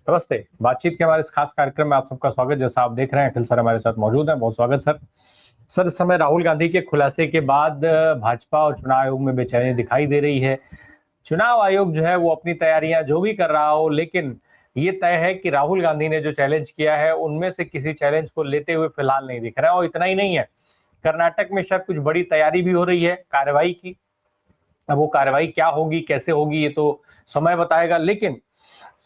नमस्ते। बातचीत के हमारे इस खास कार्यक्रम में आप सबका स्वागत। जैसा आप देख रहे हैं, अखिल सर हमारे साथ मौजूद हैं। बहुत स्वागत सर। सर, इस समय राहुल गांधी के खुलासे के बाद भाजपा और चुनाव आयोग में बेचैनी दिखाई दे रही है। चुनाव आयोग जो है वो अपनी तैयारियां जो भी कर रहा हो, लेकिन ये तय है कि राहुल गांधी ने जो चैलेंज किया है उनमें से किसी चैलेंज को लेते हुए फिलहाल नहीं दिख रहा है। और इतना ही नहीं है, कर्नाटक में शायद कुछ बड़ी तैयारी भी हो रही है कार्रवाई की। अब वो कार्रवाई क्या होगी, कैसे होगी, ये तो समय बताएगा। लेकिन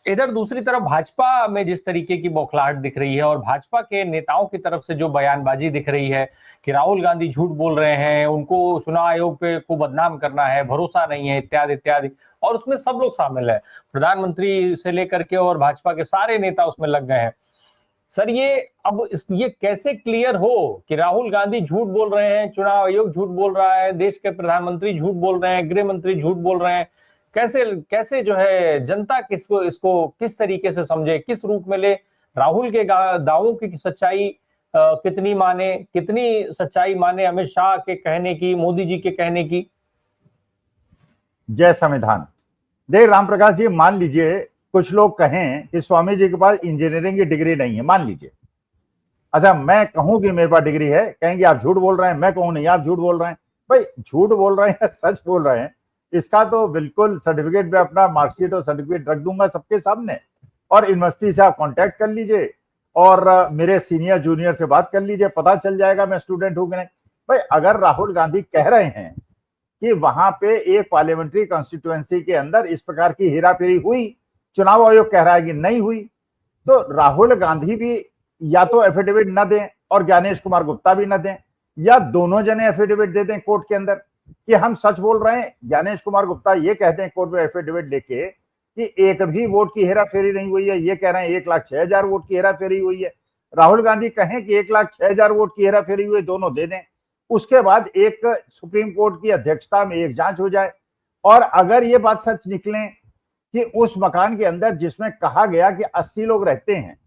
इधर दूसरी तरफ भाजपा में जिस तरीके की बौखलाहट दिख रही है और भाजपा के नेताओं की तरफ से जो बयानबाजी दिख रही है कि राहुल गांधी झूठ बोल रहे हैं, उनको चुनाव आयोग पे को बदनाम करना है, भरोसा नहीं है, इत्यादि इत्यादि, और उसमें सब लोग शामिल है, प्रधानमंत्री से लेकर के और भाजपा के सारे नेता उसमें लग गए हैं। सर, ये कैसे क्लियर हो कि राहुल गांधी झूठ बोल रहे हैं, चुनाव आयोग झूठ बोल रहा है, देश के प्रधानमंत्री झूठ बोल रहे हैं, गृह मंत्री झूठ बोल रहे हैं? कैसे कैसे जो है जनता इसको किस तरीके से समझे, किस रूप में ले? राहुल के दावों की सच्चाई कितनी सच्चाई माने अमित शाह के कहने की, मोदी जी के कहने की? जय संविधान। देख राम प्रकाश जी, मान लीजिए कुछ लोग कहें कि स्वामी जी के पास इंजीनियरिंग की डिग्री नहीं है, मान लीजिए। अच्छा, मैं कहूं कि मेरे पास डिग्री है, कहेंगे आप झूठ बोल रहे हैं। मैं कहूं नहीं, आप झूठ बोल रहे हैं। भाई, झूठ बोल रहे हैं सच बोल रहे हैं, इसका तो बिल्कुल सर्टिफिकेट में अपना मार्कशीट और सर्टिफिकेट रख दूंगा सबके सामने। और यूनिवर्सिटी से आप कांटेक्ट कर लीजिए और मेरे सीनियर जूनियर से बात कर लीजिए, पता चल जाएगा मैं स्टूडेंट हूं कि नहीं। भाई, अगर राहुल गांधी कह रहे हैं कि वहां पे एक पार्लियामेंट्री कॉन्स्टिट्यूएंसी के अंदर इस प्रकार की हेराफेरी हुई, चुनाव आयोग कह रहा है कि नहीं हुई, तो राहुल गांधी भी या तो एफिडेविट न दें और ज्ञानेश कुमार गुप्ता भी न दें, या दोनों जने एफिडेविट दे दें कोर्ट के अंदर कि हम सच बोल रहे हैं। ज्ञानेश कुमार गुप्ता ये कहते हैं कोर्ट में एफिडेविट लेके कि एक भी वोट की हेराफेरी नहीं हुई है, ये कह रहे हैं 1,06,000 वोट की हेराफेरी हुई है। राहुल गांधी कहें कि 1,06,000 वोट की हेराफेरी हुई, दोनों दे दें। उसके बाद एक सुप्रीम कोर्ट की अध्यक्षता में एक जांच हो जाए, और अगर ये बात सच निकले कि उस मकान के अंदर जिसमें कहा गया कि 80 लोग रहते हैं,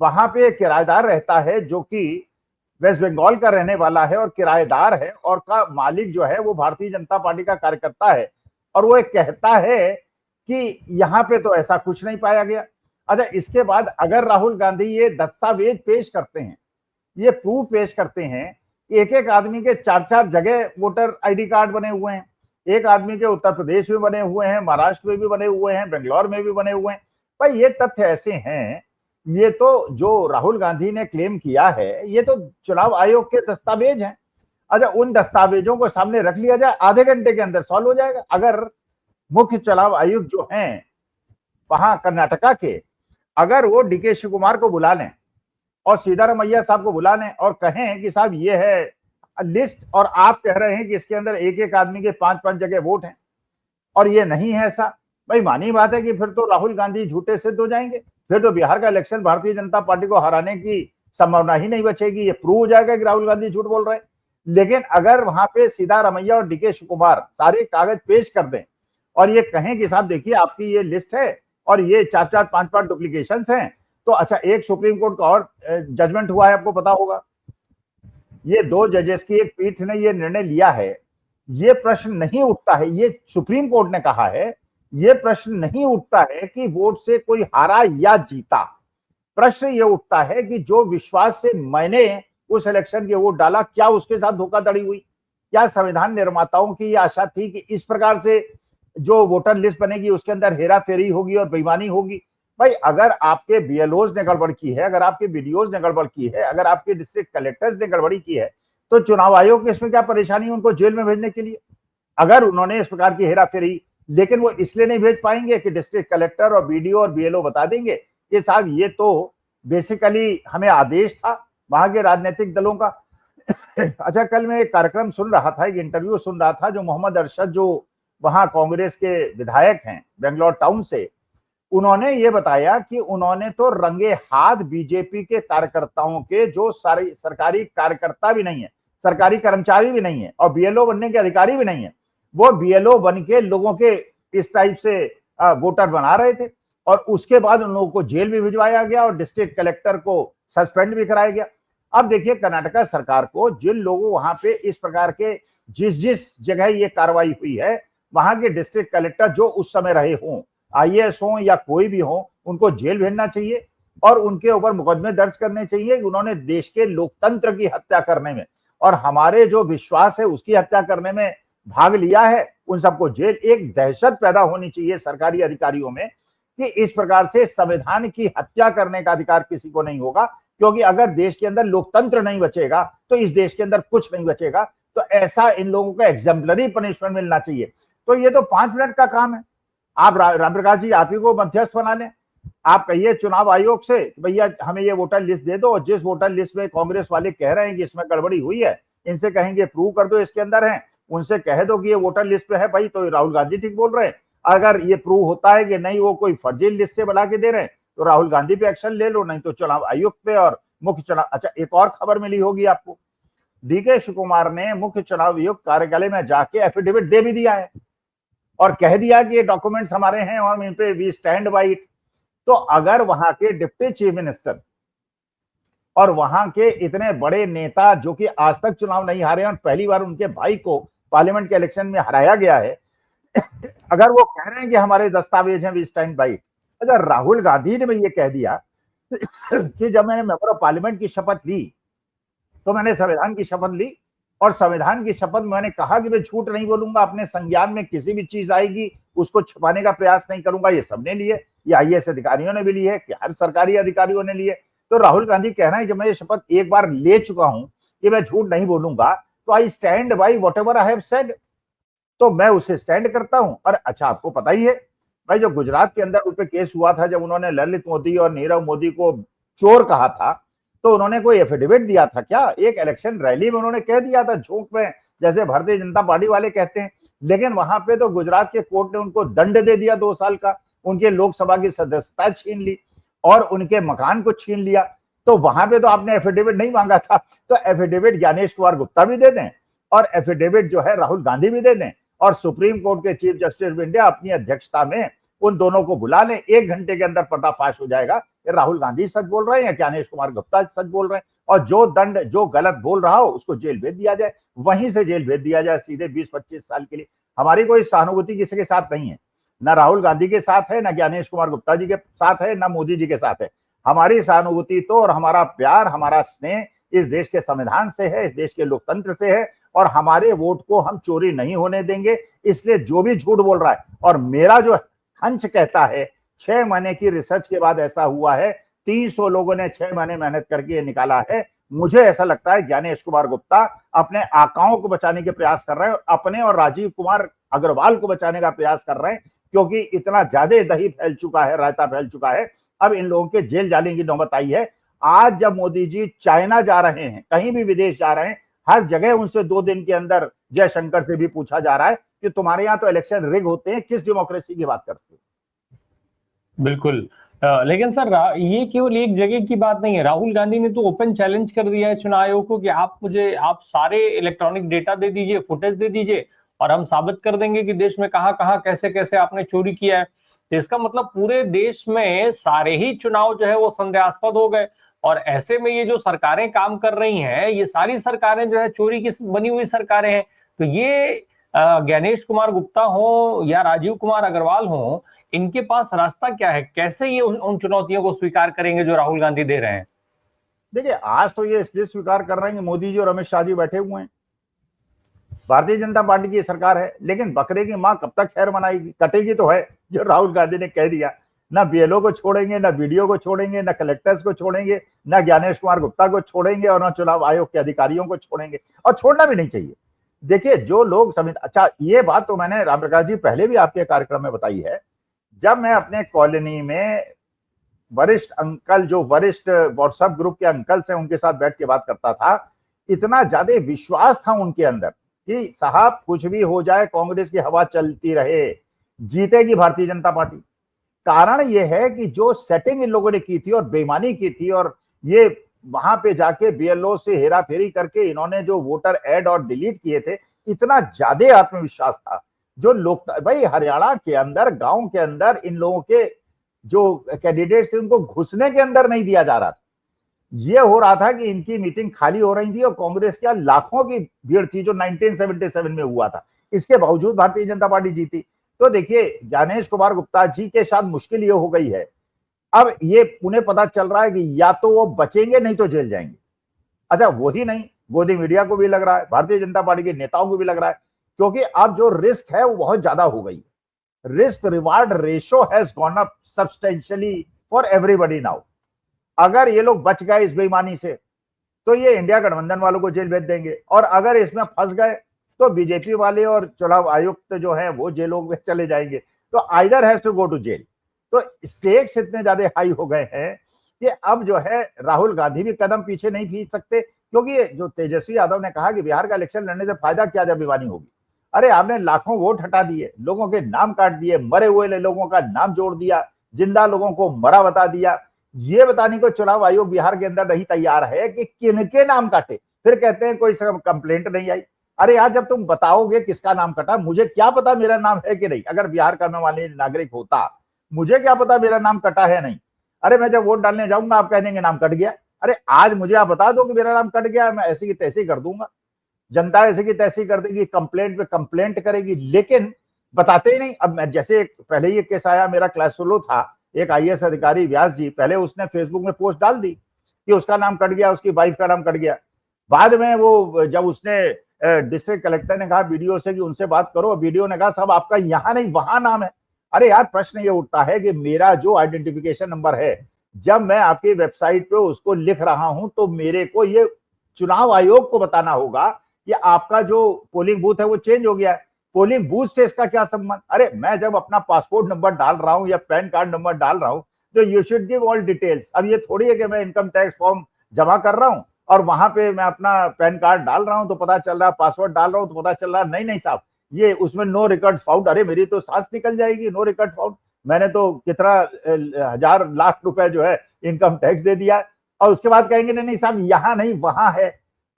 वहां पे किराएदार रहता है जो कि वेस्ट बंगाल का रहने वाला है और किराएदार है, और का मालिक जो है वो भारतीय जनता पार्टी का कार्यकर्ता है, और वो एक कहता है कि यहाँ पे तो ऐसा कुछ नहीं पाया गया। अच्छा, इसके बाद अगर राहुल गांधी ये दस्तावेज पेश करते हैं, ये प्रूफ पेश करते हैं, एक एक आदमी के 4-4 जगह वोटर आईडी कार्ड बने हुए हैं, एक आदमी के उत्तर प्रदेश में बने हुए हैं, महाराष्ट्र में भी बने हुए हैं, बेंगलोर में भी बने हुए हैं। भाई, ये तथ्य ऐसे हैं, ये तो जो राहुल गांधी ने क्लेम किया है ये तो चुनाव आयोग के दस्तावेज हैं। अच्छा, उन दस्तावेजों को सामने रख लिया जाए, आधे घंटे के अंदर सॉल्व हो जाएगा। अगर मुख्य चुनाव आयुक्त जो हैं वहां कर्नाटका के, अगर वो डीके शिव कुमार को बुला लें और सीतारमैया साहब को बुला लें और कहें कि साहब ये है लिस्ट, और आप कह रहे हैं कि इसके अंदर एक एक आदमी के 5-5 जगह वोट हैं और ये नहीं है ऐसा, भाई मानी बात है कि फिर तो राहुल गांधी झूठे सिद्ध हो जाएंगे। फिर तो बिहार का इलेक्शन भारतीय जनता पार्टी को हराने की संभावना ही नहीं बचेगी, ये प्रूव हो जाएगा कि राहुल गांधी झूठ बोल रहे हैं। लेकिन अगर वहां पे सीतारमैया और डीके शिव कुमार सारे कागज पेश कर दें और ये कहें कि साहब देखिए आपकी ये लिस्ट है और ये 4-4, 5-5 डुप्लीकेशन हैं, तो अच्छा, एक सुप्रीम कोर्ट का और जजमेंट हुआ है, आपको पता होगा, ये 2 जजेस की एक पीठ ने ये निर्णय लिया है। ये प्रश्न नहीं उठता है, ये सुप्रीम कोर्ट ने कहा है, ये प्रश्न नहीं उठता है कि वोट से कोई हारा या जीता। प्रश्न ये उठता है कि जो विश्वास से मैंने उस इलेक्शन के वोट डाला, क्या उसके साथ धोखाधड़ी हुई? क्या संविधान निर्माताओं की ये आशा थी कि इस प्रकार से जो वोटर लिस्ट बनेगी उसके अंदर हेरा फेरी होगी और बेईमानी होगी? भाई, अगर आपके बीएलओज ने गड़बड़ की है, अगर आपके बीडीओज ने गड़बड़ की है, अगर आपके डिस्ट्रिक्ट कलेक्टर्स ने गड़बड़ी की है, तो चुनाव आयोग की इसमें क्या परेशानी है उनको जेल में भेजने के लिए? अगर उन्होंने इस प्रकार की हेरा फेरी, लेकिन वो इसलिए नहीं भेज पाएंगे कि डिस्ट्रिक्ट कलेक्टर और बीडीओ और बीएलओ बता देंगे कि साहब ये तो बेसिकली हमें आदेश था वहां के राजनीतिक दलों का। अच्छा, कल मैं एक कार्यक्रम सुन रहा था, एक इंटरव्यू सुन रहा था, जो मोहम्मद अरशद जो वहां कांग्रेस के विधायक हैं बेंगलोर टाउन से, उन्होंने ये बताया कि उन्होंने तो रंगे हाथ बीजेपी के कार्यकर्ताओं के, जो सारे सरकारी कार्यकर्ता भी नहीं है, सरकारी कर्मचारी भी नहीं है और बीएलओ बनने के अधिकारी भी नहीं है, वो बीएलओ बन के लोगों के इस टाइप से वोटर बना रहे थे, और उसके बाद उन लोगों को जेल भी भिजवाया गया और डिस्ट्रिक्ट कलेक्टर को सस्पेंड भी कराया गया। अब देखिए, कर्नाटका सरकार को जिन लोगों वहां पे इस प्रकार के जिस जिस जगह ये कार्रवाई हुई है, वहां के डिस्ट्रिक्ट कलेक्टर जो उस समय रहे हों, आईएएस हो या कोई भी हो, उनको जेल भेजना चाहिए और उनके ऊपर मुकदमे दर्ज करने चाहिए कि उन्होंने देश के लोकतंत्र की हत्या करने में और हमारे जो विश्वास है उसकी हत्या करने में भाग लिया है। उन सबको जेल, एक दहशत पैदा होनी चाहिए सरकारी अधिकारियों में कि इस प्रकार से संविधान की हत्या करने का अधिकार किसी को नहीं होगा, क्योंकि अगर देश के अंदर लोकतंत्र नहीं बचेगा तो इस देश के अंदर कुछ नहीं बचेगा। तो ऐसा इन लोगों को एग्जाम्पलरी पनिशमेंट मिलना चाहिए। तो ये तो 5 मिनट का काम है। आप राम प्रकाश जी, आप ही को मध्यस्थ बना लें। आप कहिए चुनाव आयोग से कि भैया हमें ये वोटर लिस्ट दे दो, और जिस वोटर लिस्ट में कांग्रेस वाले कह रहे हैं कि इसमें गड़बड़ी हुई है, इनसे कहेंगे प्रूव कर दो इसके अंदर है, उनसे कह दो कि ये वोटर लिस्ट पे है भाई, तो राहुल गांधी ठीक बोल रहे हैं। अगर ये प्रूव होता है कि नहीं वो कोई फर्जी लिस्ट से बना के दे रहे हैं तो राहुल गांधी पे एक्शन ले लो, नहीं तो चुनाव आयोग पे और मुख्य चुनाव। अच्छा, एक और खबर मिली होगी आपको, डीके शिव कुमार ने मुख्य चुनाव आयुक्त कार्यालय में जाके एफिडेविट दे भी दिया है और कह दिया कि ये डॉक्यूमेंट्स हमारे हैं और हम इन पे वी स्टैंड बाय इट। तो अगर वहां के डिप्टी चीफ मिनिस्टर और वहां के इतने बड़े नेता जो कि आज तक चुनाव नहीं हारे और पहली बार उनके भाई को पार्लियामेंट के इलेक्शन में हराया गया है, अगर वो कह रहे हैं कि हमारे दस्तावेज हैं वी स्टैंड बाय इट। अच्छा, राहुल गांधी ने भी ये कह दिया कि जब मैंने मेंबर ऑफ पार्लियामेंट की शपथ ली तो मैंने संविधान की शपथ ली और संविधान की शपथ में मैंने कहा कि मैं झूठ नहीं बोलूंगा, अपने संज्ञान में किसी भी चीज आएगी उसको छुपाने का प्रयास नहीं करूंगा। ये सबने लिए, ये आईएएस अधिकारियों ने भी लिए, कि हर सरकारी अधिकारियों ने लिए। तो राहुल गांधी कह रहे हैं कि मैं ये शपथ एक बार ले चुका हूं कि मैं झूठ नहीं बोलूंगा, तो I stand by whatever I have said, तो मैं उसे स्टैंड करता हूं। और अच्छा, आपको पता ही है भाई, जो गुजरात के अंदर उन पे केस हुआ था, जब उन्होंने ललित मोदी और नीरव मोदी को चोर कहा था, तो उन्होंने कोई एफिडेविट दिया था क्या? एक इलेक्शन रैली में उन्होंने कह दिया था झूठ में, जैसे भारतीय जनता पार्टी वाले कहते हैं। लेकिन वहां पे तो गुजरात के कोर्ट ने उनको दंड दे दिया 2 साल का, उनके लोकसभा की सदस्यता छीन ली और उनके मकान को छीन लिया। तो वहां पे तो आपने एफिडेविट नहीं मांगा था, तो एफिडेविट ज्ञानेश कुमार गुप्ता भी दे दें और एफिडेविट जो है राहुल गांधी भी दे दें, और सुप्रीम कोर्ट के चीफ जस्टिस ऑफ इंडिया अपनी अध्यक्षता में उन दोनों को बुला लें। 1 घंटे के अंदर पर्दाफाश हो जाएगा कि राहुल गांधी सच बोल रहे हैं या ज्ञानेश कुमार गुप्ता सच बोल रहे हैं, और जो दंड, जो गलत बोल रहा हो उसको जेल भेज दिया जाए, वहीं से जेल भेज दिया जाए सीधे 20-25 साल के लिए। हमारी कोई सहानुभूति किसी के साथ नहीं है, ना राहुल गांधी के साथ है, ना ज्ञानेश कुमार गुप्ता जी के साथ है, ना मोदी जी के साथ है। हमारी सहानुभूति तो और हमारा प्यार, हमारा स्नेह इस देश के संविधान से है, इस देश के लोकतंत्र से है, और हमारे वोट को हम चोरी नहीं होने देंगे। इसलिए जो भी झूठ बोल रहा है, और मेरा जो हंच कहता है 6 महीने की रिसर्च के बाद ऐसा हुआ है, 300 लोगों ने 6 महीने मेहनत करके ये निकाला है, मुझे ऐसा लगता है ज्ञानेश कुमार गुप्ता अपने आकाओं को बचाने के प्रयास कर रहे हैं और अपने और राजीव कुमार अग्रवाल को बचाने का प्रयास कर रहे हैं, क्योंकि इतना ज्यादा दही फैल चुका है, रायता फैल चुका है। अब इन लोगों के जेल जाने की नौबत आई है। आज जब मोदी जी चाइना जा रहे हैं, कहीं भी विदेश जा रहे हैं, हर जगह उनसे 2 दिन के अंदर जयशंकर से भी पूछा जा रहा है कि तुम्हारे यहाँ तो इलेक्शन रिग होते हैं, किस डेमोक्रेसी की बात करते हो? बिल्कुल। लेकिन सर, ये केवल एक जगह की बात नहीं है। राहुल गांधी ने तो ओपन चैलेंज कर दिया है चुनाव आयोग को कि आप सारे इलेक्ट्रॉनिक डेटा दे दीजिए, फुटेज दे दीजिए, और हम साबित कर देंगे कि देश में कहां कहां कैसे कैसे आपने चोरी किया है। तो इसका मतलब पूरे देश में सारे ही चुनाव जो है वो संदेहास्पद हो गए, और ऐसे में ये जो सरकारें काम कर रही हैं, ये सारी सरकारें जो है चोरी की बनी हुई सरकारें हैं। तो ये ज्ञानेश कुमार गुप्ता हो या राजीव कुमार अग्रवाल हो, इनके पास रास्ता क्या है? कैसे ये उन चुनौतियों को स्वीकार करेंगे जो राहुल गांधी दे रहे हैं? देखिए, आज तो ये इसलिए स्वीकार कर रहे हैं कि मोदी जी और अमित शाह जी बैठे हुए हैं, भारतीय जनता पार्टी की सरकार है, लेकिन बकरे की मां कब तक खैर मनाएगी? कटेगी तो है। जो राहुल गांधी ने कह दिया, ना बीएलओ को छोड़ेंगे, ना बीडीओ को छोड़ेंगे, ना कलेक्टर्स को छोड़ेंगे, ना ज्ञानेश कुमार गुप्ता को छोड़ेंगे, और ना चुनाव आयोग के अधिकारियों को छोड़ेंगे, और छोड़ना भी नहीं चाहिए। देखिए, जो लोग अच्छा, ये बात तो मैंने राम प्रकाश जी पहले भी आपके कार्यक्रम में बताई है। जब मैं अपने कॉलोनी में वरिष्ठ अंकल, जो वरिष्ठ व्हाट्सएप ग्रुप के अंकल से, उनके साथ बैठ के बात करता था, इतना ज्यादा विश्वास था उनके अंदर कि साहब कुछ भी हो जाए, कांग्रेस की हवा चलती रहे, जीतेगी भारतीय जनता पार्टी। कारण यह है कि जो सेटिंग इन लोगों ने की थी और बेईमानी की थी, और ये वहां पे जाके बीएलओ से हेरा फेरी करके इन्होंने जो वोटर ऐड और डिलीट किए थे, इतना ज्यादा आत्मविश्वास था। जो लोग, भाई हरियाणा के अंदर, गांव के अंदर इन लोगों के जो कैंडिडेट्स थे उनको घुसने के अंदर नहीं दिया जा रहा था। ये हो रहा था कि इनकी मीटिंग खाली हो रही थी और कांग्रेस के लाखों की भीड़ थी, जो 1977 में हुआ था। इसके बावजूद भारतीय जनता पार्टी जीती। तो देखिए, ज्ञानेश कुमार गुप्ता जी के साथ मुश्किल ये हो गई है अब ये उन्हें पता चल रहा है कि या तो वो बचेंगे नहीं तो जेल जाएंगे। अच्छा वही नहीं, गोदी मीडिया को भी लग रहा है, भारतीय जनता पार्टी के नेताओं को भी लग रहा है, क्योंकि अब जो रिस्क है वो बहुत ज्यादा हो गई है। Risk reward ratio has gone up substantially for everybody now. अगर ये लोग बच गए इस बेईमानी से तो ये इंडिया गठबंधन वालों को जेल भेज देंगे, और अगर इसमें फंस गए तो बीजेपी वाले और चुनाव आयुक्त जो है वो जेलों में चले जाएंगे। तो either has to go to jail. तो स्टेक्स इतने ज्यादा हाई हो गए हैं कि अब जो है राहुल गांधी भी कदम पीछे नहीं खींच सकते, क्योंकि जो तेजस्वी यादव ने कहा कि बिहार का इलेक्शन लड़ने से फायदा क्या जब बेईमानी होगी। अरे आपने लाखों वोट हटा दिए, लोगों के नाम काट दिए, मरे हुए लोगों का नाम जोड़ दिया, जिंदा लोगों को मरा बता दिया। ये बताने को चुनाव आयोग बिहार के अंदर नहीं तैयार है कि किनके नाम काटे, फिर कहते हैं कोई कंप्लेंट नहीं आई। अरे यार जब तुम बताओगे किसका नाम कटा, मुझे क्या पता मेरा नाम है कि नहीं। अगर बिहार का मैं मान नागरिक होता, मुझे क्या पता मेरा नाम कटा है नहीं। अरे मैं जब वोट डालने जाऊंगा आप कह देंगे नाम कट गया। अरे आज मुझे आप बता दो कि मेरा नाम कट गया, मैं ऐसी की तैसी कर दूंगा, जनता ऐसी की तैसी कर देगी, कंप्लेंट पे कंप्लेंट करेगी, लेकिन बताते ही नहीं। अब मैं जैसे पहले ही एक केस आया, मेरा क्लास फेलो था एक आईएएस अधिकारी व्यास जी, पहले उसने फेसबुक में पोस्ट डाल दी कि उसका नाम कट गया, उसकी वाइफ का नाम कट गया। बाद में वो जब उसने डिस्ट्रिक्ट कलेक्टर ने कहा वीडियो से कि उनसे बात करो, वीडियो ने कहा साहब आपका यहाँ नहीं वहां नाम है। अरे यार प्रश्न ये उठता है कि मेरा जो आइडेंटिफिकेशन नंबर है, जब मैं आपकी वेबसाइट पे उसको लिख रहा हूं तो मेरे को ये चुनाव आयोग को बताना होगा कि आपका जो पोलिंग बूथ है वो चेंज हो गया है। पोलिंग बूथ से इसका क्या संबंध। अरे मैं जब अपना पासपोर्ट नंबर डाल रहा हूं या पैन कार्ड नंबर डाल रहा हूं तो you should give all details. अब ये थोड़ी है कि मैं इनकम टैक्स फॉर्म जमा कर रहा हूं और वहां पे मैं अपना पैन कार्ड डाल रहा हूं तो पता चल रहा, पासवर्ड डाल रहा हूं तो पता चल रहा नहीं नहीं साहब ये उसमें नो रिकॉर्ड फाउंड। अरे मेरी तो सांस निकल जाएगी, नो रिकॉर्ड फाउंड। मैंने तो कितना हजार लाख रुपए जो है इनकम टैक्स दे दिया, और उसके बाद कहेंगे नहीं नहीं साहब यहाँ नहीं वहां है।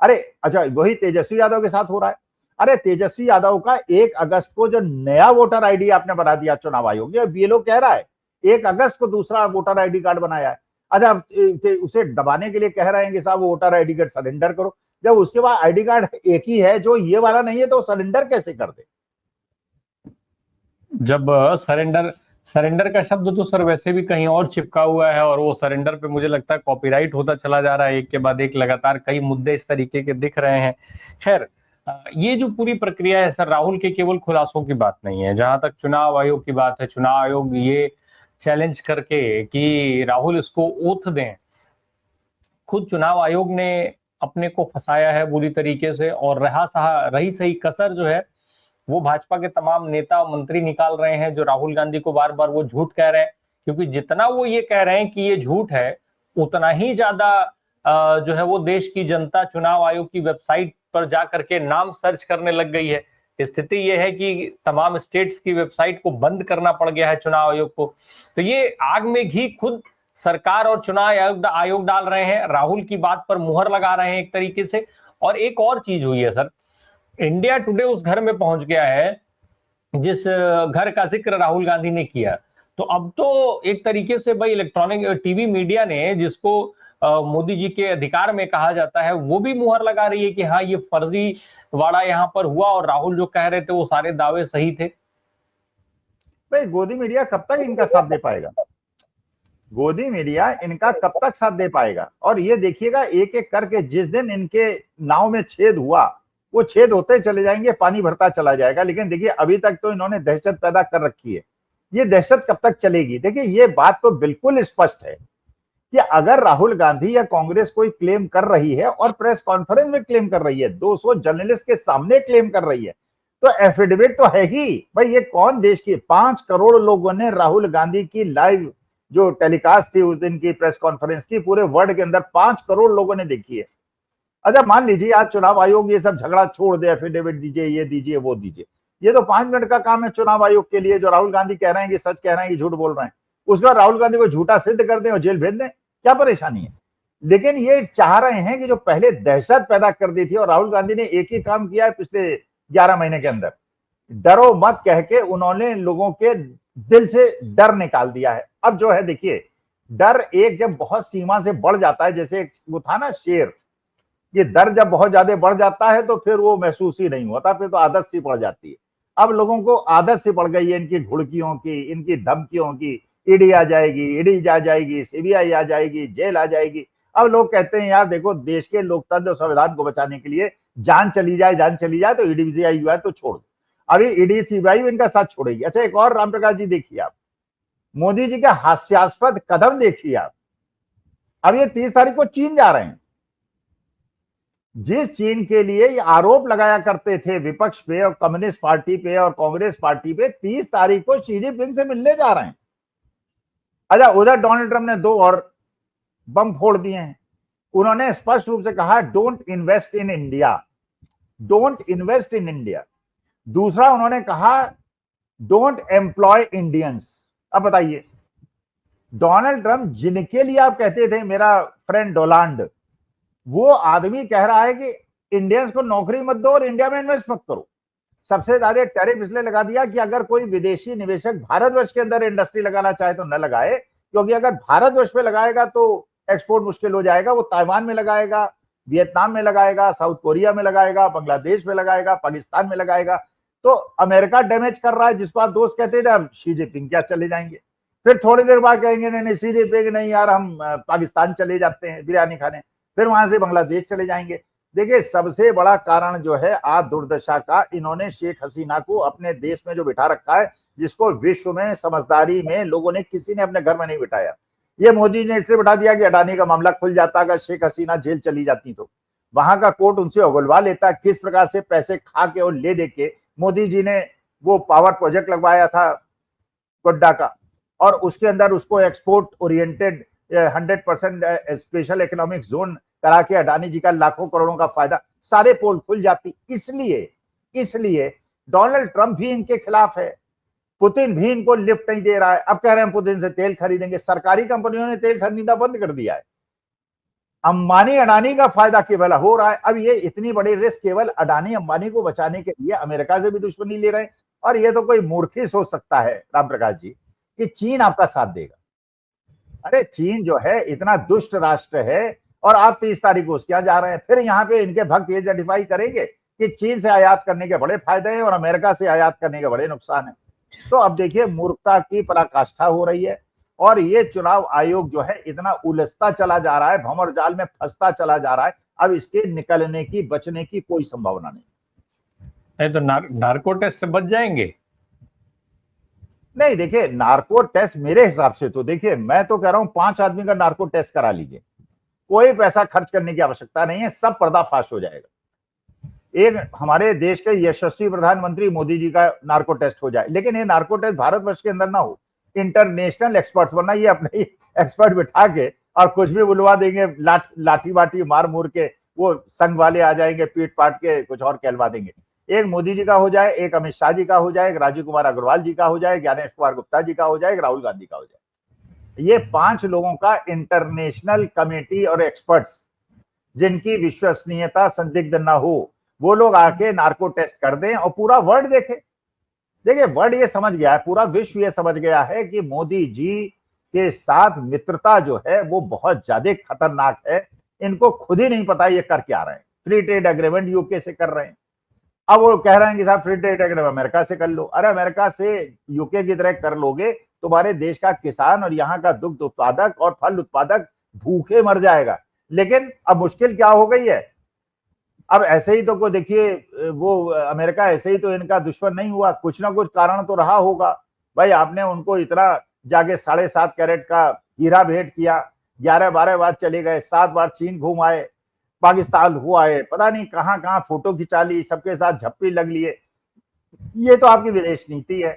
अरे अच्छा वही तेजस्वी यादव के साथ हो रहा है। अरे तेजस्वी यादव का 1 अगस्त को जो नया वोटर आईडी आपने बना दिया चुनाव आयोग ने, बीएलओ कह रहा है 1 अगस्त को दूसरा वोटर आईडी कार्ड बनाया है। अच्छा उसे दबाने के लिए कह रहे हैं कि साहब वोटर आईडी कार्ड सरेंडर करो, जब उसके बाद आईडी कार्ड एक ही है जो ये वाला नहीं है तो सरेंडर कैसे कर दे। जब सरेंडर सरेंडर का शब्द तो सर वैसे भी कहीं और चिपका हुआ है, और वो सरेंडर पे मुझे लगता है कॉपीराइट होता चला जा रहा है, एक के बाद एक लगातार कई मुद्दे इस तरीके के दिख रहे हैं। खैर ये जो पूरी प्रक्रिया है सर, राहुल के केवल खुलासों की बात नहीं है। जहां तक चुनाव आयोग की बात है, चुनाव आयोग ये चैलेंज करके कि राहुल इसको ओथ दें, खुद चुनाव आयोग ने अपने को फंसाया है बुरी तरीके से, और रही सही कसर जो है वो भाजपा के तमाम नेता मंत्री निकाल रहे हैं, जो राहुल गांधी को बार बार वो झूठ कह रहे हैं। क्योंकि जितना वो ये कह रहे हैं कि ये झूठ है, उतना ही ज्यादा जो है वो देश की जनता चुनाव आयोग की वेबसाइट पर जा करके नाम सर्च करने लग गई है। स्थिति ये है कि तमाम स्टेट्स की वेबसाइट को बंद करना पड़ गया है चुनाव आयोग को। तो ये आग में घी खुद सरकार और चुनाव आयोग डाल रहे हैं, राहुल की बात पर मुहर लगा रहे हैं एक तरीके से। और एक और चीज हुई है सर, इंडिया टुडे उस घर में पहुंच गया है जिस घर का जिक्र राहुल गांधी ने किया। तो अब तो एक तरीके से भाई इलेक्ट्रॉनिक टीवी मीडिया ने, जिसको मोदी जी के अधिकार में कहा जाता है, वो भी मुहर लगा रही है कि हाँ ये फर्जी वाड़ा यहाँ पर हुआ और राहुल जो कह रहे थे वो सारे दावे सही थे। भाई गोदी मीडिया कब तक इनका साथ दे पाएगा, गोदी मीडिया इनका कब तक साथ दे पाएगा। और ये देखिएगा एक एक करके जिस दिन इनके नाव में छेद हुआ वो छेद होते चले जाएंगे, पानी भरता चला जाएगा। लेकिन देखिए अभी तक तो इन्होंने दहशत पैदा कर रखी है, ये दहशत कब तक चलेगी। देखिए ये बात तो बिल्कुल स्पष्ट है कि अगर राहुल गांधी या कांग्रेस कोई क्लेम कर रही है और प्रेस कॉन्फ्रेंस में क्लेम कर रही है, 200 जर्नलिस्ट के सामने क्लेम कर रही है, तो एफिडेविट तो है ही। भाई ये कौन देश की 5 करोड़ लोगों ने राहुल गांधी की लाइव जो टेलीकास्ट थी उस दिन की प्रेस कॉन्फ्रेंस की, पूरे वर्ल्ड के अंदर 5 करोड़ लोगों ने देखी है। अच्छा मान लीजिए आज चुनाव आयोग ये सब झगड़ा छोड़ दे, एफिडेविट दीजिए, ये दीजिए वो दीजिए, ये तो 5 मिनट का काम है चुनाव आयोग के लिए। जो राहुल गांधी कह रहे हैं कि सच कह रहे हैं कि झूठ बोल रहे हैं, उसके बाद राहुल गांधी को झूठा सिद्ध कर दें और जेल भेज दें, क्या परेशानी है। लेकिन ये चाह रहे हैं कि जो पहले दहशत पैदा कर दी थी, और राहुल गांधी ने एक ही काम किया है पिछले 11 महीने के अंदर, डरो मत कह के उन्होंने लोगों के दिल से डर निकाल दिया है। अब जो है देखिए डर एक जब बहुत सीमा से बढ़ जाता है, जैसे वो था ना शेर, ये डर जब बहुत ज्यादा बढ़ जाता है तो फिर वो महसूस ही नहीं होता, फिर तो आदत सी पड़ जाती है। अब लोगों को आदत सी पड़ गई है इनकी घुड़कियों की, इनकी धमकियों की, ईडी आ जाएगी, ईडी आ जाएगी, सीबीआई आ जाएगी, जेल आ जाएगी। अब लोग कहते हैं यार देखो, देश के लोकतंत्र और संविधान को बचाने के लिए जान चली जाए तो ईडी सीबीआई हुआ तो छोड़ दो। अभी ईडी सीबीआई इनका साथ छोड़ेगी। अच्छा, एक और रामप्रकाश जी देखिए आप, मोदी जी का हास्यास्पद कदम देखिए आप। अब ये 30 तारीख को चीन जा रहे हैं। जिस चीन के लिए ये आरोप लगाया करते थे विपक्ष पे और कम्युनिस्ट पार्टी पे और कांग्रेस पार्टी पे, 30 तारीख को शी जिनपिंग से मिलने जा रहे हैं। अच्छा, उधर डोनाल्ड ट्रंप ने 2 और बम फोड़ दिए हैं। उन्होंने स्पष्ट रूप से कहा don't invest in India, don't invest in India. दूसरा उन्होंने कहा डोंट एम्प्लॉय इंडियंस। अब बताइए, डोनाल्ड ट्रंप जिनके लिए आप कहते थे मेरा फ्रेंड डोनाल्ड, वो आदमी कह रहा है कि इंडियंस को नौकरी मत दो और इंडिया में इन्वेस्ट मत करो। सबसे ज्यादा टैरिफ इसलिए लगा दिया कि अगर कोई विदेशी निवेशक भारतवर्ष के अंदर इंडस्ट्री लगाना चाहे तो न लगाए, क्योंकि अगर भारतवर्ष में लगाएगा तो एक्सपोर्ट मुश्किल हो जाएगा। वो ताइवान में लगाएगा, वियतनाम में लगाएगा, साउथ कोरिया में लगाएगा, बांग्लादेश में लगाएगा, पाकिस्तान में लगाएगा। तो अमेरिका डैमेज कर रहा है, जिसको आप दोस्त कहते थे। अब शी जिनपिंग क्या चले जाएंगे, फिर थोड़ी देर बाद कहेंगे नहीं शी जिनपिंग नहीं यार, हम पाकिस्तान चले जाते हैं बिरयानी खाने, फिर वहां से बांग्लादेश चले जाएंगे। देखिए, सबसे बड़ा कारण जो है आज दुर्दशा का, इन्होंने शेख हसीना को अपने देश में जो बिठा रखा है, जिसको विश्व में समझदारी में लोगों ने किसी ने अपने घर में नहीं बिठाया। ये मोदी ने इसलिए बिठा दिया कि अडानी का मामला खुल जाता, अगर शेख हसीना जेल चली जाती तो वहां का कोर्ट उनसे उगलवा लेता। किस प्रकार से पैसे खा के और ले दे के मोदी जी ने वो पावर प्रोजेक्ट लगवाया था गोड्डा का, और उसके अंदर उसको export oriented 100% special economic zone करा के अडानी जी का लाखों करोड़ों का फायदा, सारे पोल खुल जाती। इसलिए डोनाल्ड ट्रंप भी इनके खिलाफ है, पुतिन भी इनको लिफ्ट नहीं दे रहा है। अब कह रहे हैं पुतिन से तेल खरीदेंगे, सरकारी कंपनियों ने तेल खरीदना बंद कर दिया है। अंबानी अडानी का फायदा केवल हो रहा है। अब ये इतनी बड़ी रिस्क केवल अडानी अंबानी को बचाने के लिए अमेरिका से भी दुश्मनी ले रहे हैं। और ये तो कोई मूर्ख ही सोच सकता है रामप्रकाश जी कि चीन आपका साथ देगा। अरे चीन जो है इतना दुष्ट राष्ट्र है, और आप 30 तारीख को उसके यहाँ जा रहे हैं। फिर यहाँ पे इनके भक्त ये जस्टिफाई करेंगे कि चीन से आयात करने के बड़े फायदे हैं और अमेरिका से आयात करने के बड़े नुकसान है। तो अब देखिए, मूर्खता की पराकाष्ठा हो रही है। और ये चुनाव आयोग जो है इतना उलझता चला जा रहा है, भंवर जाल में फंसता चला जा रहा है। अब इसके निकलने की, बचने की कोई संभावना नहीं। तो नार्को टेस्ट से बच जाएंगे? नहीं, देखिए, नार्को टेस्ट मेरे हिसाब से तो, देखिए मैं तो कह रहा हूं 5 आदमी का नार्को टेस्ट करा लीजिए, कोई पैसा खर्च करने की आवश्यकता नहीं है, सब पर्दाफाश हो जाएगा। एक हमारे देश के यशस्वी प्रधानमंत्री मोदी जी का नार्को टेस्ट हो जाए, लेकिन ये नार्को टेस्ट भारतवर्ष के अंदर ना हो, इंटरनेशनल एक्सपर्ट्स, वरना ये अपने ही एक्सपर्ट बिठा के और कुछ भी बुलवा देंगे, लाठी बाटी मार मूर के, वो संघ वाले आ जाएंगे, पीट पाट के कुछ और कहलवा देंगे। एक मोदी जी का हो जाए, एक अमित शाह जी का हो जाए, एक राजीव कुमार अग्रवाल जी का हो जाए, ज्ञानेश कुमार गुप्ता जी का हो जाए, एक राहुल गांधी का हो जाए। ये 5 लोगों का इंटरनेशनल कमेटी और एक्सपर्ट्स, जिनकी विश्वसनीयता संदिग्ध न हो, वो लोग आके नार्को टेस्ट कर दें और पूरा वर्ल्ड देखे। देखिए, वर्ल्ड ये समझ गया है, पूरा विश्व ये समझ गया है कि मोदी जी के साथ मित्रता जो है वो बहुत ज्यादा खतरनाक है। इनको खुद ही नहीं पता ये कर क्या रहे हैं। फ्री ट्रेड एग्रीमेंट यूके से कर रहे हैं, अब वो कह रहे हैं कि साहब फ्री ट्रेड एग्रीमेंट अमेरिका से कर लो। अरे अमेरिका से यूके की तरह कर लोगे, तुम्हारे देश का किसान और यहाँ का दुग्ध उत्पादक और फल उत्पादक भूखे मर जाएगा। लेकिन अब मुश्किल क्या हो गई है, अब ऐसे ही तो को देखिए, वो अमेरिका ऐसे ही तो इनका दुश्मन नहीं हुआ, कुछ ना कुछ कारण तो रहा होगा। भाई आपने उनको इतना जाके 7.5 कैरेट का हीरा भेंट किया, 11-12 बार चले गए, 7 बार चीन घूम आए, पाकिस्तान हुआ है, पता नहीं कहां कहां फोटो खिंचा ली, सबके साथ झप्पी लग लिए। ये तो आपकी विदेश नीति है।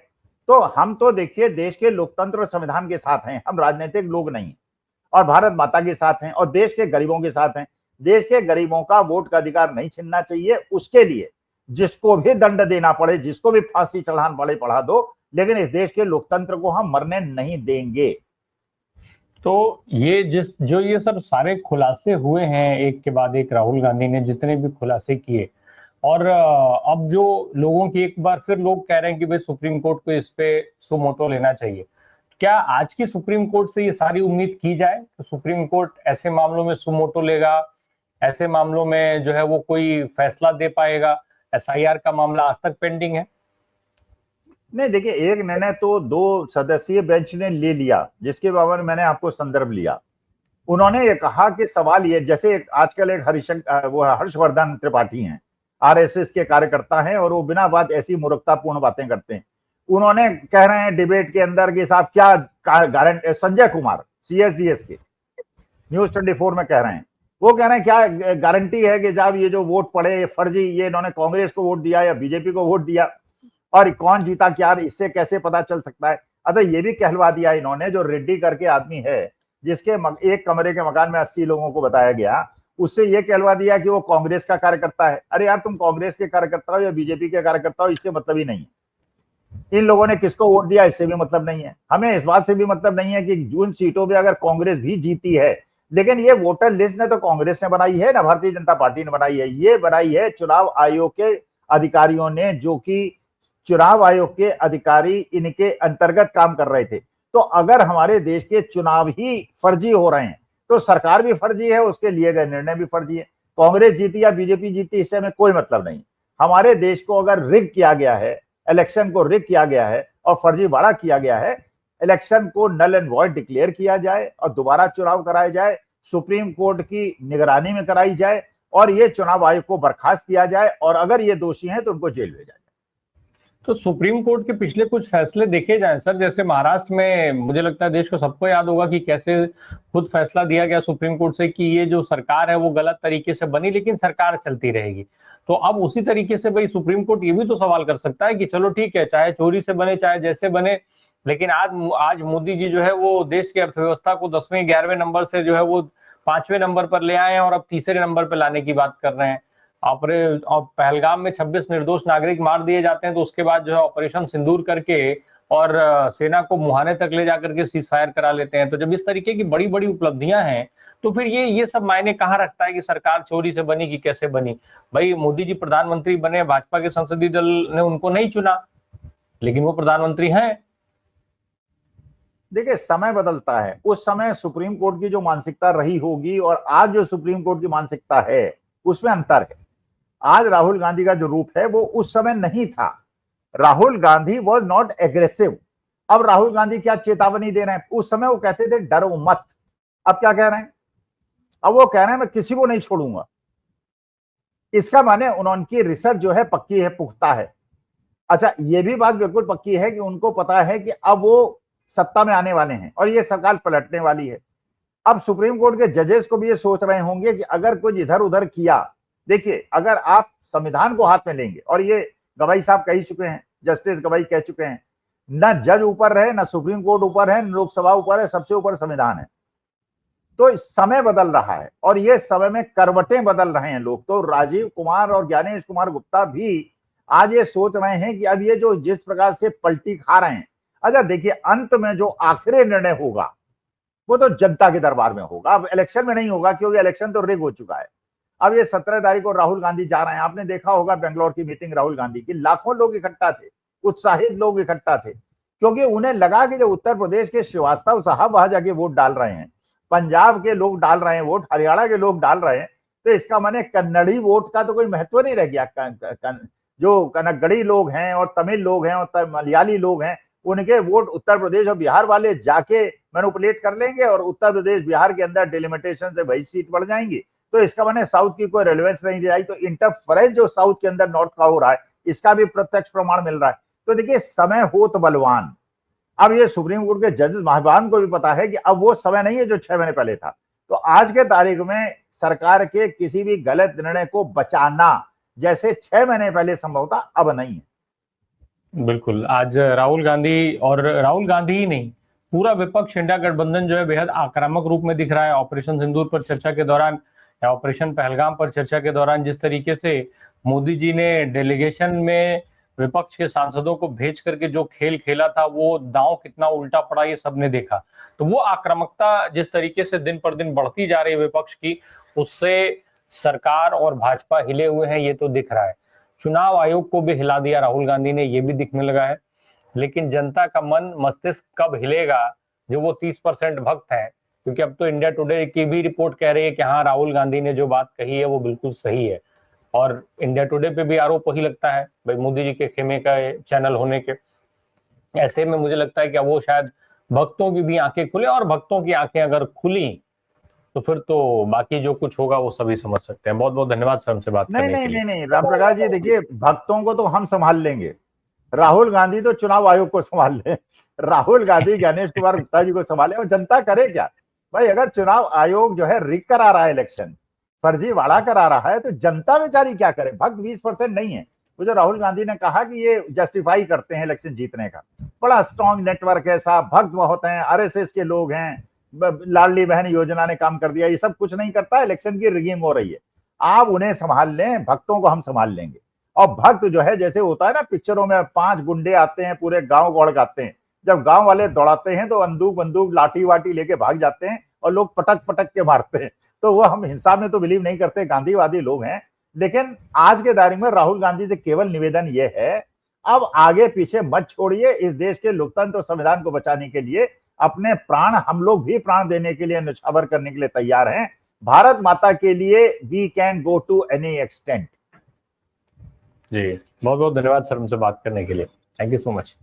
तो हम तो देखिए देश के लोकतंत्र और संविधान के साथ हैं, हम राजनीतिक लोग नहीं, और भारत माता के साथ हैं और देश के गरीबों के साथ हैं। देश के गरीबों का वोट का अधिकार नहीं छीनना चाहिए। उसके लिए जिसको भी दंड देना पड़े, जिसको भी फांसी चढ़ाना पड़े पढ़ा दो, लेकिन इस देश के लोकतंत्र को हम मरने नहीं देंगे। तो ये ये सब सारे खुलासे हुए हैं, एक के बाद एक राहुल गांधी ने जितने भी खुलासे किए, और अब जो लोगों की एक बार फिर लोग कह रहे हैं कि भाई सुप्रीम कोर्ट को इस पे सुमोटो लेना चाहिए। क्या आज की सुप्रीम कोर्ट से ये सारी उम्मीद की जाए तो सुप्रीम कोर्ट ऐसे मामलों में सुमोटो लेगा, ऐसे मामलों में जो है वो कोई फैसला दे पाएगा? एसआईआर का मामला आज तक पेंडिंग है। नहीं देखिए, एक निर्णय तो 2 सदस्यीय बेंच ने ले लिया, जिसके बाबत मैंने आपको संदर्भ लिया। उन्होंने ये कहा कि सवाल ये, जैसे आजकल एक वो हर्षवर्धन त्रिपाठी हैं, आरएसएस के कार्यकर्ता हैं, और वो बिना बात ऐसी मूर्खतापूर्ण बातें करते हैं। उन्होंने कह रहे हैं डिबेट के अंदर कि साहब क्या गारंटी, संजय कुमार सीएसडीएस के न्यूज 24 में कह रहे हैं, वो कह रहे हैं क्या गारंटी है कि जब ये जो वोट पड़े ये फर्जी, ये इन्होंने कांग्रेस को वोट दिया या बीजेपी को वोट दिया, और कौन जीता क्या, इससे कैसे पता चल सकता है। अतः ये भी कहलवा दिया इन्होंने, जो रेड्डी करके आदमी है, जिसके एक कमरे के मकान में 80 लोगों को बताया गया, उससे ये कहलवा दिया कि वो कांग्रेस का कार्यकर्ता है। अरे यार, तुम कांग्रेस के कार्यकर्ता हो या बीजेपी के कार्यकर्ता हो, इससे मतलब ही नहीं है। इन लोगों ने किसको वोट दिया इससे भी मतलब नहीं है। हमें इस बात से भी मतलब नहीं है कि जिन सीटों पे अगर कांग्रेस भी जीती है, लेकिन ये वोटर लिस्ट ने तो कांग्रेस ने बनाई है ना, भारतीय जनता पार्टी ने बनाई है। ये बनाई है चुनाव आयोग के अधिकारियों ने, जो कि चुनाव आयोग के अधिकारी इनके अंतर्गत काम कर रहे थे। तो अगर हमारे देश के चुनाव ही फर्जी हो रहे हैं तो सरकार भी फर्जी है, उसके लिए गए निर्णय भी फर्जी है। कांग्रेस जीती या बीजेपी जीती, इससे हमें कोई मतलब नहीं। हमारे देश को अगर रिग किया गया है, इलेक्शन को रिग किया गया है और फर्जीवाड़ा किया गया है, इलेक्शन को नल एंड वॉइड डिक्लेयर किया जाए और दोबारा चुनाव कराया जाए, सुप्रीम कोर्ट की निगरानी में कराई जाए, और ये चुनाव आयोग को बर्खास्त किया जाए, और अगर ये दोषी हैं तो उनको जेल भेजा जाए। तो सुप्रीम कोर्ट के पिछले कुछ फैसले देखे जाएं सर, जैसे महाराष्ट्र में मुझे लगता है देश को सबको याद होगा कि कैसे खुद फैसला दिया गया सुप्रीम कोर्ट से कि ये जो सरकार है वो गलत तरीके से बनी, लेकिन सरकार चलती रहेगी। तो अब उसी तरीके से भाई सुप्रीम कोर्ट ये भी तो सवाल कर सकता है कि चलो ठीक है, चाहे चोरी से बने चाहे जैसे बने, लेकिन आज मोदी जी जो है वो देश की अर्थव्यवस्था को 10वें 11वें नंबर से जो है वो 5वें नंबर पर ले आए हैं और अब तीसरे नंबर पर लाने की बात कर रहे हैं। और पहलगाम में 26 निर्दोष नागरिक मार दिए जाते हैं, तो उसके बाद जो है ऑपरेशन सिंदूर करके और सेना को मुहाने तक ले जाकर के सीज फायर करा लेते हैं। तो जब इस तरीके की बड़ी बड़ी उपलब्धियां हैं तो फिर ये सब मायने कहाँ रखता है कि सरकार चोरी से बनी कि कैसे बनी। भाई मोदी जी प्रधानमंत्री बने, भाजपा के संसदीय दल ने उनको नहीं चुना, लेकिन वो प्रधानमंत्री हैं। देखिए, समय बदलता है। उस समय सुप्रीम कोर्ट की जो मानसिकता रही होगी और आज जो सुप्रीम कोर्ट की मानसिकता है उसमें अंतर है। आज राहुल गांधी का जो रूप है वो उस समय नहीं था। Rahul Gandhi was not aggressive. अब राहुल गांधी क्या चेतावनी दे रहे हैं, उस समय वो कहते थे डरो मत, अब क्या कह रहे हैं, अब वो कह रहे हैं मैं किसी को नहीं छोड़ूंगा। इसका माने उनकी रिसर्च जो है पक्की है, पुख्ता है। अच्छा, ये भी बात बिल्कुल पक्की है कि उनको पता है कि अब वो सत्ता में आने वाले हैं और ये सरकार पलटने वाली है। अब सुप्रीम कोर्ट के जजेस को भी ये सोच रहे होंगे कि अगर कुछ इधर उधर किया, देखिए अगर आप संविधान को हाथ में लेंगे, और ये गवाई साहब कह चुके हैं, जस्टिस गवाई कह चुके हैं, न जज ऊपर रहे, न सुप्रीम कोर्ट ऊपर है, न लोकसभा ऊपर है, सबसे ऊपर संविधान है। तो समय बदल रहा है और ये समय में करवटें बदल रहे हैं लोग। तो राजीव कुमार और ज्ञानेश कुमार गुप्ता भी आज ये सोच रहे हैं कि अब ये जो जिस प्रकार से पलटी खा रहे हैं, अच्छा देखिए अंत में जो आखिरी निर्णय होगा वो तो जनता के दरबार में होगा, अब इलेक्शन में नहीं होगा, क्योंकि इलेक्शन तो रिग हो चुका है। अब ये 17 तारीख को राहुल गांधी जा रहे हैं। आपने देखा होगा बेंगलोर की मीटिंग राहुल गांधी की, लाखों लोग इकट्ठा थे, उत्साहित लोग इकट्ठा थे, क्योंकि उन्हें लगा कि जो उत्तर प्रदेश के श्रीवास्तव साहब वहां जाके वोट डाल रहे हैं, पंजाब के लोग डाल रहे हैं वोट, हरियाणा के लोग डाल रहे हैं, तो इसका माने कन्नड़ी वोट का तो कोई महत्व नहीं रह गया। जो कन्नगड़ी लोग हैं और तमिल लोग हैं और मलयाली लोग हैं, उनके वोट उत्तर प्रदेश और बिहार वाले जाके मैनिपुलेट कर लेंगे और उत्तर प्रदेश बिहार के अंदर डिलिमिटेशन से 22 सीट बढ़ जाएंगी। तो इसका माने साउथ की कोई रेलेवेंस नहीं रही। तो इंटरफेरेंस जो साउथ के अंदर नॉर्थ का हो रहा है, इसका भी प्रत्यक्ष प्रमाण मिल रहा है। तो देखिए, समय हो तो बलवान। अब ये सुप्रीम कोर्ट के जजेस महाभिमान को भी पता है कि अब वो समय नहीं है जो 6 महीने पहले था। तो आज के तारीख में सरकार के किसी भी गलत निर्णय को बचाना जैसे 6 महीने पहले संभव था, अब नहीं है। बिल्कुल, आज राहुल गांधी, और राहुल गांधी ही नहीं, पूरा विपक्ष इंडिया गठबंधन जो है बेहद आक्रामक रूप में दिख रहा है। ऑपरेशन सिंदूर पर चर्चा के दौरान या ऑपरेशन पहलगाम पर चर्चा के दौरान जिस तरीके से मोदी जी ने डेलीगेशन में विपक्ष के सांसदों को भेज करके जो खेल खेला था, वो दांव कितना उल्टा पड़ा ये सबने देखा। तो वो आक्रामकता जिस तरीके से दिन पर दिन बढ़ती जा रही है विपक्ष की, उससे सरकार और भाजपा हिले हुए हैं, ये तो दिख रहा है। चुनाव आयोग को भी हिला दिया राहुल गांधी ने, ये भी दिखने लगा है। लेकिन जनता का मन मस्तिष्क कब हिलेगा, जो वो 30% भक्त है, क्योंकि अब तो इंडिया टुडे की भी रिपोर्ट कह रही है कि हाँ, राहुल गांधी ने जो बात कही है वो बिल्कुल सही है। और इंडिया टुडे पे भी आरोप वही लगता है भाई, मोदी जी के खेमे का चैनल होने के। ऐसे में मुझे लगता है कि वो शायद भक्तों की भी आंखें खुले, और भक्तों की आंखें अगर खुली तो फिर तो बाकी जो कुछ होगा वो सभी समझ सकते हैं। बहुत बहुत धन्यवाद सर हमसे बात नहीं करने नहीं के लिए। नहीं नहीं रामप्रकाश जी, देखिए भक्तों को तो हम संभाल लेंगे, राहुल गांधी तो चुनाव आयोग को संभाल ले। राहुल गांधी गणेश कुमार गुप्ता जी को संभाले, और जनता करे क्या भाई? अगर चुनाव आयोग जो है रिग करा रहा है, इलेक्शन फर्जीवाड़ा करा रहा है, तो जनता बेचारी क्या करे? भक्त 20% नहीं है। वो जो राहुल गांधी ने कहा कि ये जस्टिफाई करते हैं इलेक्शन जीतने का, बड़ा स्ट्रॉन्ग नेटवर्क है साहब, भक्त बहुत हैं, आरएसएस के लोग हैं, लाडली बहन योजना ने काम कर दिया, ये सब कुछ नहीं करता, इलेक्शन की रिगिंग हो रही है। आप उन्हें संभाल लें, भक्तों को हम संभाल लेंगे। और भक्त जो है, जैसे होता है ना पिक्चरों में, 5 गुंडे आते हैं, पूरे गांव गौड़ाते हैं, जब गांव वाले दौड़ाते हैं तो बंदूक बंदूक लाठी वाठी लेके भाग जाते हैं और लोग पटक पटक के मारते हैं। तो वो हम हिंसा में तो बिलीव नहीं करते, गांधीवादी लोग हैं। लेकिन आज के दायरे में राहुल गांधी से केवल निवेदन ये है, अब आगे पीछे मत छोड़िए, इस देश के लोकतंत्र और संविधान को बचाने के लिए अपने प्राण, हम लोग भी प्राण देने के लिए, न्यौछावर करने के लिए तैयार हैं। भारत माता के लिए we can go to any extent. जी बहुत बहुत धन्यवाद सर हमसे बात करने के लिए। Thank you so much.